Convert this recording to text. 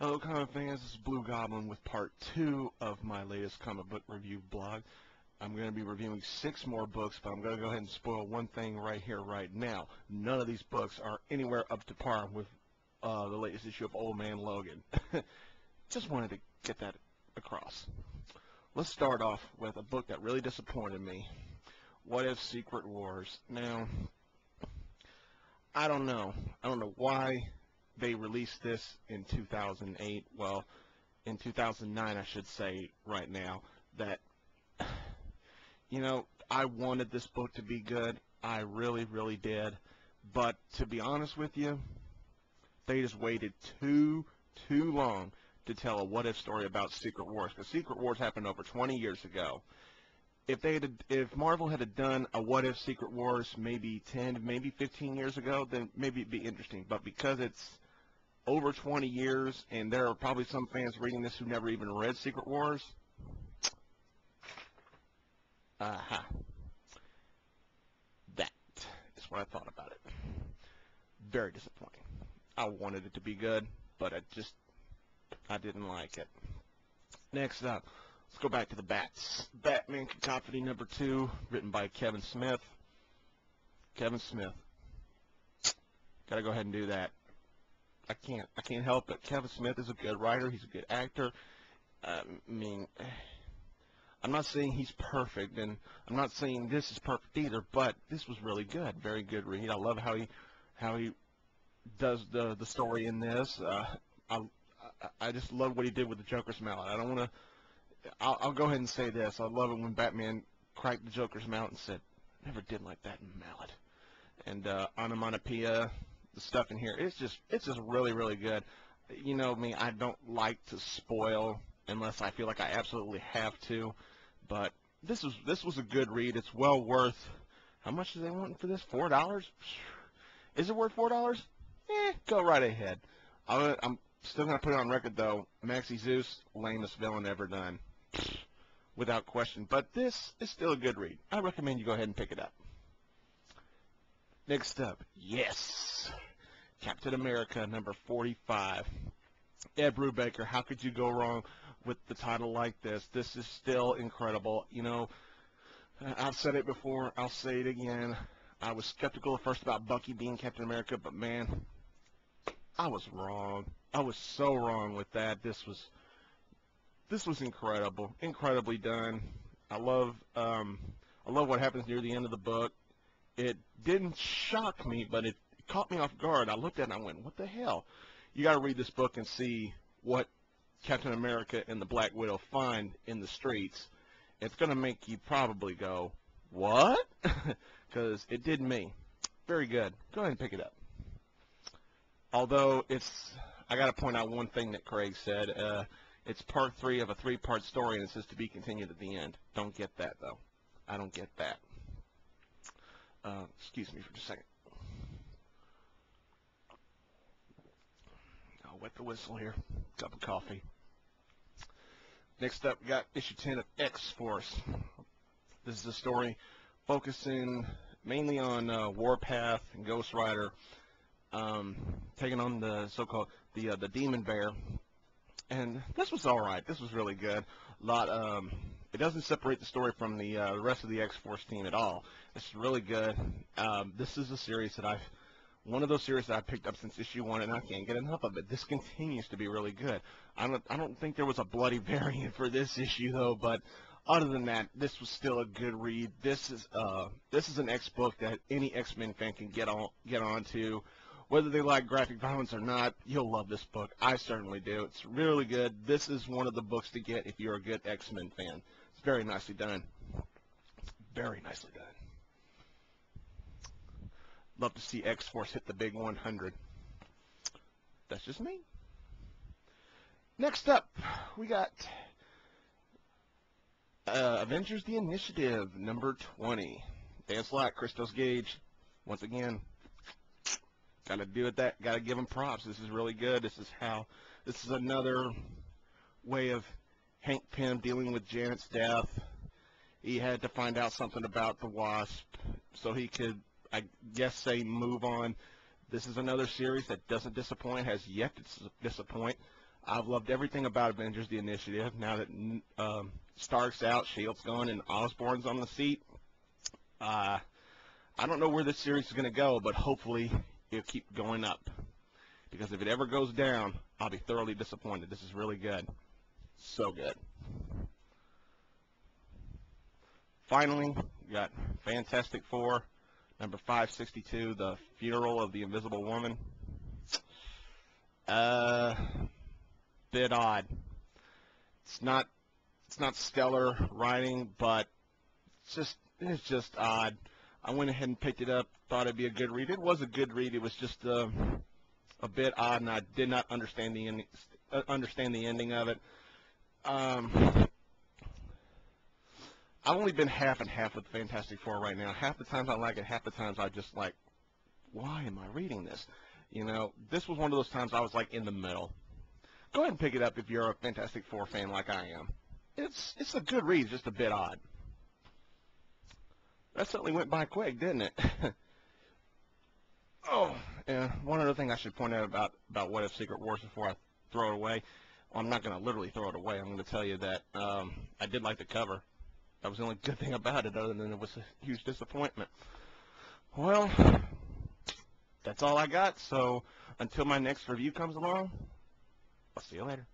Hello comic fans, this is Blue Goblin with part 2 of my latest comic book review blog. I'm going to be reviewing 6 more books, but I'm going to go ahead and spoil one thing right here, right now. None of these books are anywhere up to par with the latest issue of Old Man Logan. Just wanted to get that across. Let's start off with a book that really disappointed me. What If Secret Wars? Now, I don't know why they released this in 2008, well, in 2009 I should say right now, that, you know, I wanted this book to be good, I really, really did, but to be honest with you, they just waited too long to tell a what-if story about Secret Wars, because Secret Wars happened over 20 years ago. If Marvel had done a what if Secret Wars maybe 10, maybe 15 years ago, then maybe it'd be interesting, but because it's over 20 years, and there are probably some fans reading this who never even read Secret Wars. That is what I thought about it. Very disappointing. I wanted it to be good, but I didn't like it. Next up, let's go back to the Bats. Batman Cacophony number 2, written by Kevin Smith. Kevin Smith. Gotta go ahead and do that. I can't help it. Kevin Smith is a good writer. He's a good actor. I mean, I'm not saying he's perfect, and I'm not saying this is perfect either, but this was really good. Very good read. I love how he does the story in this. I just love what he did with the Joker's mallet. I don't want to. I'll go ahead and say this. I love it when Batman cracked the Joker's mallet and said, "Never did like that in mallet." And onomatopoeia. The stuff in here, it's just really, really good. You know me, I don't like to spoil unless I feel like I absolutely have to, but this was a good read. It's well worth. How much do they want for this? $4? Is it worth $4? Go right ahead. I'm still gonna put it on record though. Maxie Zeus, lamest villain ever done, without question. But this is still a good read. I recommend you go ahead and pick it up. Next up, yes, Captain America number 45. Ed Brubaker, how could you go wrong with the title like this? This is still incredible. You know, I've said it before, I'll say it again. I was skeptical at first about Bucky being Captain America, but man, I was wrong. I was so wrong with that. This was incredible, incredibly done. I love what happens near the end of the book. It didn't shock me, but it caught me off guard. I looked at it and I went, what the hell? You got to read this book and see what Captain America and the Black Widow find in the streets. It's going to make you probably go, what? Because it did me. Very good. Go ahead and pick it up. Although I got to point out one thing that Craig said. It's part 3 of a 3-part story, and it says to be continued at the end. Don't get that, though. I don't get that. Excuse me for just a second. I'll wet the whistle here. Cup of coffee. Next up, we got issue 10 of X-Force. This is a story focusing mainly on Warpath and Ghost Rider, taking on the so-called the Demon Bear. And this was all right. This was really good. It doesn't separate the story from the rest of the X-Force team at all. It's really good. This is a series that one of those series that I picked up since issue 1, and I can't get enough of it. This continues to be really good. I don't think there was a bloody variant for this issue though, but other than that, this was still a good read. This is an X book that any X-Men fan can get on to. Whether they like graphic violence or not, you'll love this book. I certainly do. It's really good. This is one of the books to get if you're a good X-Men fan. It's very nicely done. Very nicely done. Love to see X-Force hit the big 100. That's just me. Next up, we got Avengers The Initiative, number 20. Dan Slott, Christos Gage, once again. Gotta do it. Gotta give him props. This is really good. This is another way of Hank Pym dealing with Janet's death. He had to find out something about the Wasp so he could, I guess, say move on. This is another series that doesn't disappoint, has yet to disappoint. I've loved everything about Avengers The Initiative. Now that Stark's out, Shield's gone, and Osborn's on the seat, I don't know where this series is going to go, but hopefully it'll keep going up. Because if it ever goes down, I'll be thoroughly disappointed. This is really good. So good. Finally, we got Fantastic Four, number 562, The Funeral of the Invisible Woman. Bit odd. It's not stellar writing, but it's just odd. I went ahead and picked it up, thought it'd be a good read. It was a good read. It was just a bit odd, and I did not understand the ending of it. I've only been half and half with Fantastic Four right now. Half the times I like it, half the times I just like, why am I reading this? You know, this was one of those times I was like in the middle. Go ahead and pick it up if you're a Fantastic Four fan like I am. It's a good read, just a bit odd. That certainly went by quick, didn't it? Oh, and one other thing I should point out about What If Secret Wars before I throw it away. Well, I'm not going to literally throw it away. I'm going to tell you that I did like the cover. That was the only good thing about it, other than it was a huge disappointment. Well, that's all I got. So until my next review comes along, I'll see you later.